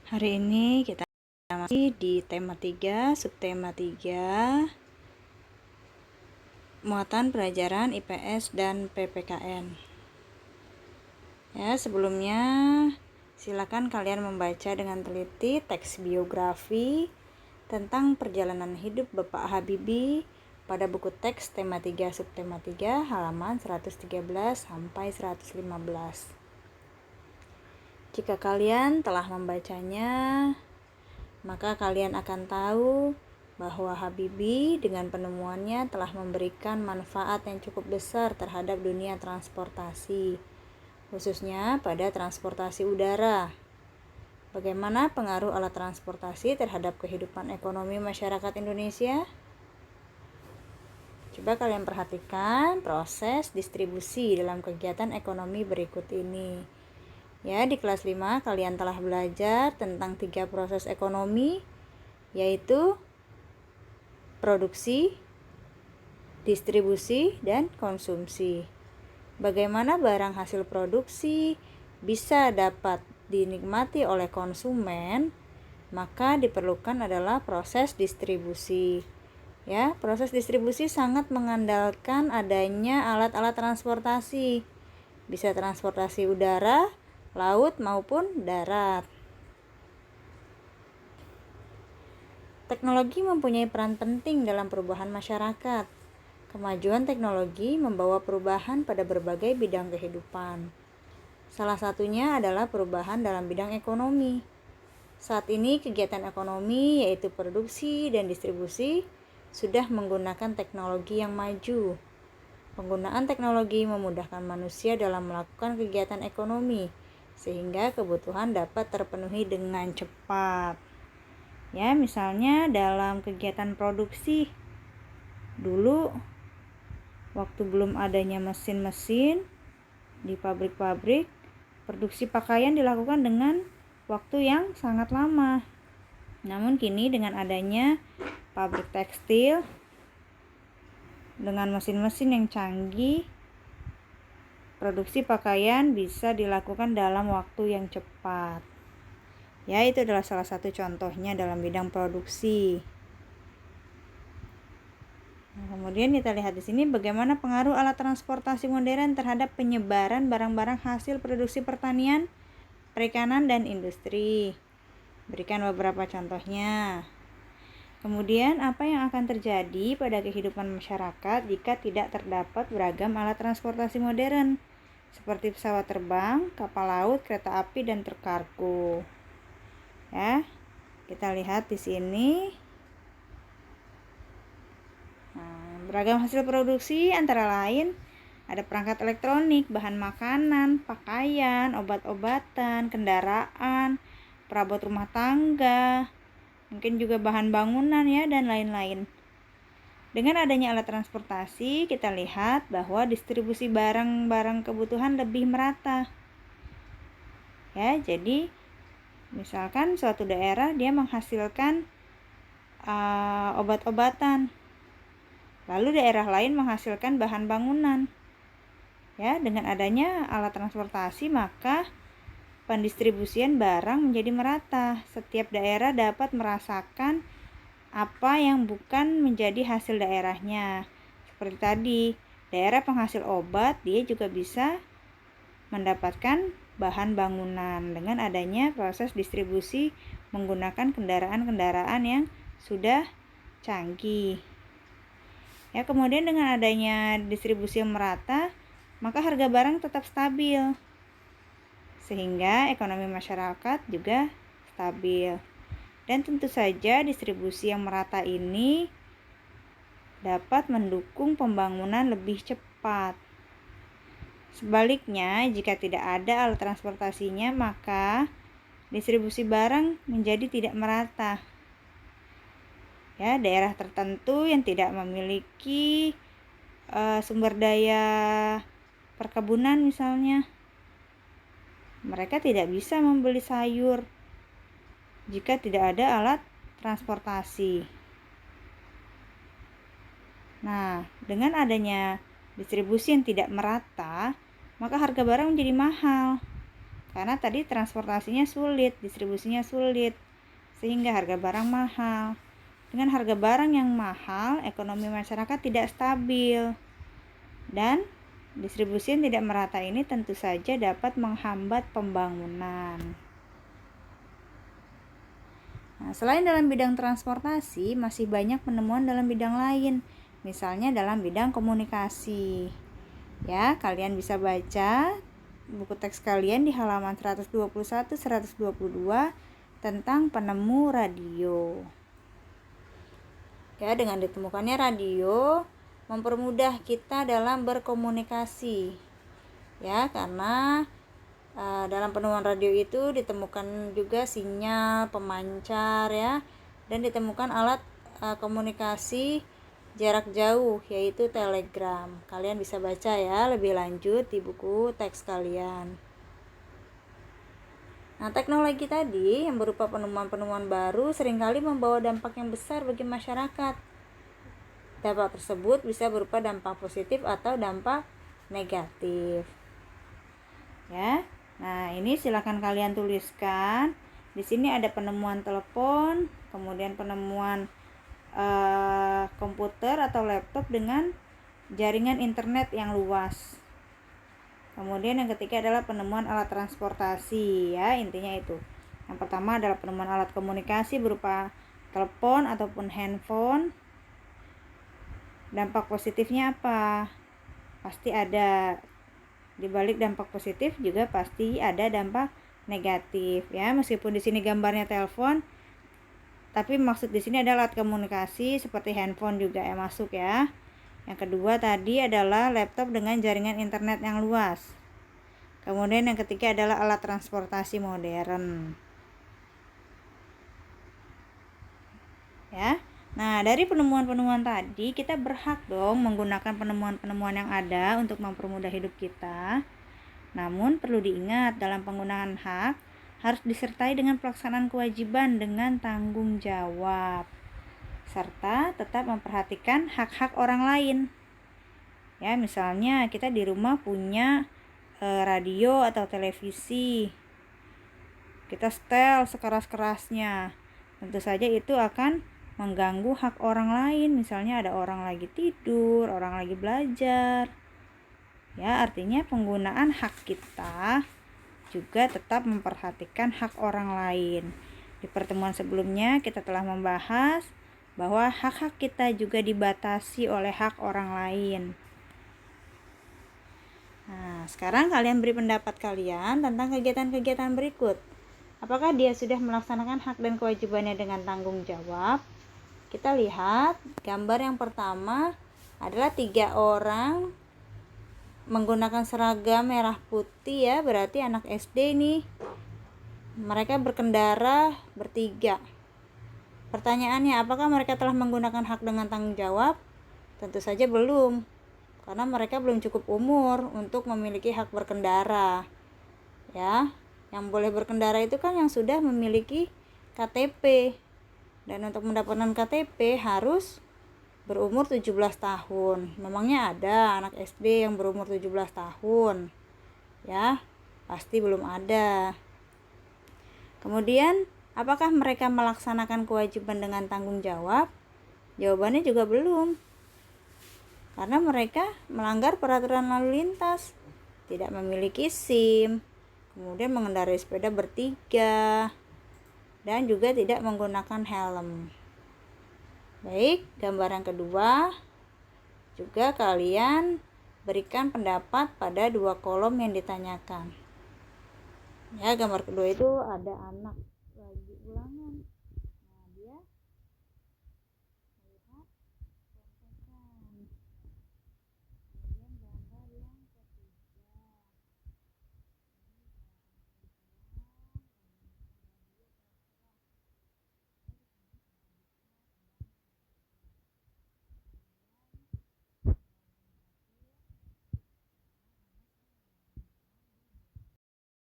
Hari ini kita masih di tema 3, subtema 3, muatan pelajaran IPS dan PPKN. Ya, sebelumnya silakan kalian membaca dengan teliti teks biografi tentang perjalanan hidup Bapak Habibie pada buku teks tema 3 subtema 3 halaman 113 sampai 115. Jika kalian telah membacanya, maka kalian akan tahu bahwa Habibie dengan penemuannya telah memberikan manfaat yang cukup besar terhadap dunia transportasi, khususnya pada transportasi udara. Bagaimana pengaruh alat transportasi terhadap kehidupan ekonomi masyarakat Indonesia? Coba kalian perhatikan proses distribusi dalam kegiatan ekonomi berikut ini. Ya, di kelas 5 kalian telah belajar tentang 3 proses ekonomi, yaitu produksi, distribusi, dan konsumsi. Bagaimana barang hasil produksi bisa dapat dinikmati oleh konsumen, maka diperlukan adalah proses distribusi. Ya, proses distribusi sangat mengandalkan adanya alat-alat transportasi. Bisa transportasi udara, laut maupun darat. Teknologi mempunyai peran penting dalam perubahan masyarakat. Kemajuan teknologi membawa perubahan pada berbagai bidang kehidupan. Salah satunya adalah perubahan dalam bidang ekonomi. Saat ini kegiatan ekonomi yaitu produksi dan distribusi sudah menggunakan teknologi yang maju. Penggunaan teknologi memudahkan manusia dalam melakukan kegiatan ekonomi sehingga kebutuhan dapat terpenuhi dengan cepat. Ya, misalnya dalam kegiatan produksi, dulu waktu belum adanya mesin-mesin di pabrik-pabrik, produksi pakaian dilakukan dengan waktu yang sangat lama. Namun kini dengan adanya pabrik tekstil dengan mesin-mesin yang canggih, produksi pakaian bisa dilakukan dalam waktu yang cepat. Ya, itu adalah salah satu contohnya dalam bidang produksi. Nah, kemudian kita lihat di sini bagaimana pengaruh alat transportasi modern terhadap penyebaran barang-barang hasil produksi pertanian, perikanan, dan industri. Berikan beberapa contohnya. Kemudian, apa yang akan terjadi pada kehidupan masyarakat jika tidak terdapat beragam alat transportasi modern, seperti pesawat terbang, kapal laut, kereta api, dan truk kargo. Ya, kita lihat di sini. Beragam hasil produksi antara lain ada perangkat elektronik, bahan makanan, pakaian, obat-obatan, kendaraan, perabot rumah tangga, mungkin juga bahan bangunan ya, dan lain-lain. Dengan adanya alat transportasi, kita lihat bahwa distribusi barang-barang kebutuhan lebih merata. Ya, jadi misalkan suatu daerah dia menghasilkan obat-obatan, lalu daerah lain menghasilkan bahan bangunan. Ya, dengan adanya alat transportasi maka pendistribusian barang menjadi merata. Setiap daerah dapat merasakan apa yang bukan menjadi hasil daerahnya. Seperti tadi, daerah penghasil obat dia juga bisa mendapatkan bahan bangunan dengan adanya proses distribusi menggunakan kendaraan-kendaraan yang sudah canggih. Ya, kemudian dengan adanya distribusi yang merata, maka harga barang tetap stabil, sehingga ekonomi masyarakat juga stabil. Dan tentu saja distribusi yang merata ini dapat mendukung pembangunan lebih cepat. Sebaliknya, jika tidak ada alat transportasinya, maka distribusi barang menjadi tidak merata. Ya, daerah tertentu yang tidak memiliki sumber daya perkebunan misalnya, mereka tidak bisa membeli sayur jika tidak ada alat transportasi. Nah, dengan adanya distribusi yang tidak merata, maka harga barang menjadi mahal Karena tadi transportasinya sulit, distribusinya sulit, sehingga harga barang mahal. Dengan harga barang yang mahal, ekonomi masyarakat tidak stabil. Dan distribusi yang tidak merata ini tentu saja dapat menghambat pembangunan. Nah, selain dalam bidang transportasi, masih banyak penemuan dalam bidang lain, misalnya dalam bidang komunikasi. Ya, kalian bisa baca buku teks kalian di halaman 121-122 tentang penemu radio. Ya, dengan ditemukannya radio mempermudah kita dalam berkomunikasi. Ya, karena dalam penemuan radio itu ditemukan juga sinyal pemancar ya, dan ditemukan alat komunikasi jarak jauh yaitu telegram. Kalian bisa baca ya lebih lanjut di buku teks kalian. Nah, teknologi tadi yang berupa penemuan-penemuan baru seringkali membawa dampak yang besar bagi masyarakat. Dampak tersebut bisa berupa dampak positif atau dampak negatif. Ya. Nah, ini silakan kalian tuliskan. Di sini ada penemuan telepon, kemudian penemuan komputer atau laptop dengan jaringan internet yang luas. Kemudian yang ketiga adalah penemuan alat transportasi, ya, intinya itu. Yang pertama adalah penemuan alat komunikasi berupa telepon ataupun handphone. Dampak positifnya apa? Pasti ada. Di balik dampak positif juga pasti ada dampak negatif, ya. Meskipun di sini gambarnya telepon, tapi maksud di sini adalah alat komunikasi seperti handphone juga ya masuk ya. Yang kedua tadi adalah laptop dengan jaringan internet yang luas. Kemudian yang ketiga adalah alat transportasi modern. Ya. Nah, dari penemuan-penemuan tadi kita berhak dong menggunakan penemuan-penemuan yang ada untuk mempermudah hidup kita. Namun perlu diingat dalam penggunaan hak harus disertai dengan pelaksanaan kewajiban dengan tanggung jawab, serta tetap memperhatikan hak-hak orang lain. Ya, misalnya kita di rumah punya radio atau televisi, kita setel sekeras-kerasnya, tentu saja itu akan mengganggu hak orang lain. Misalnya ada orang lagi tidur, orang lagi belajar. Ya, artinya penggunaan hak kita juga tetap memperhatikan hak orang lain. Di pertemuan sebelumnya kita telah membahas bahwa hak-hak kita juga dibatasi oleh hak orang lain. Nah, sekarang kalian beri pendapat kalian tentang kegiatan-kegiatan berikut. Apakah dia sudah melaksanakan hak dan kewajibannya dengan tanggung jawab? Kita lihat gambar yang pertama adalah 3 orang menggunakan seragam merah putih ya, berarti anak SD nih. Mereka berkendara bertiga. Pertanyaannya, apakah mereka telah menggunakan hak dengan tanggung jawab? Tentu saja belum, karena mereka belum cukup umur untuk memiliki hak berkendara. Ya, yang boleh berkendara itu kan yang sudah memiliki KTP. Dan untuk mendapatkan KTP harus berumur 17 tahun. Memangnya ada anak SD yang berumur 17 tahun? Ya, pasti belum ada. Kemudian, apakah mereka melaksanakan kewajiban dengan tanggung jawab? Jawabannya juga belum. Karena mereka melanggar peraturan lalu lintas, tidak memiliki SIM, kemudian mengendarai sepeda bertiga, dan juga tidak menggunakan helm. Baik, gambar yang kedua juga kalian berikan pendapat pada 2 kolom yang ditanyakan. Ya, gambar kedua itu ada anak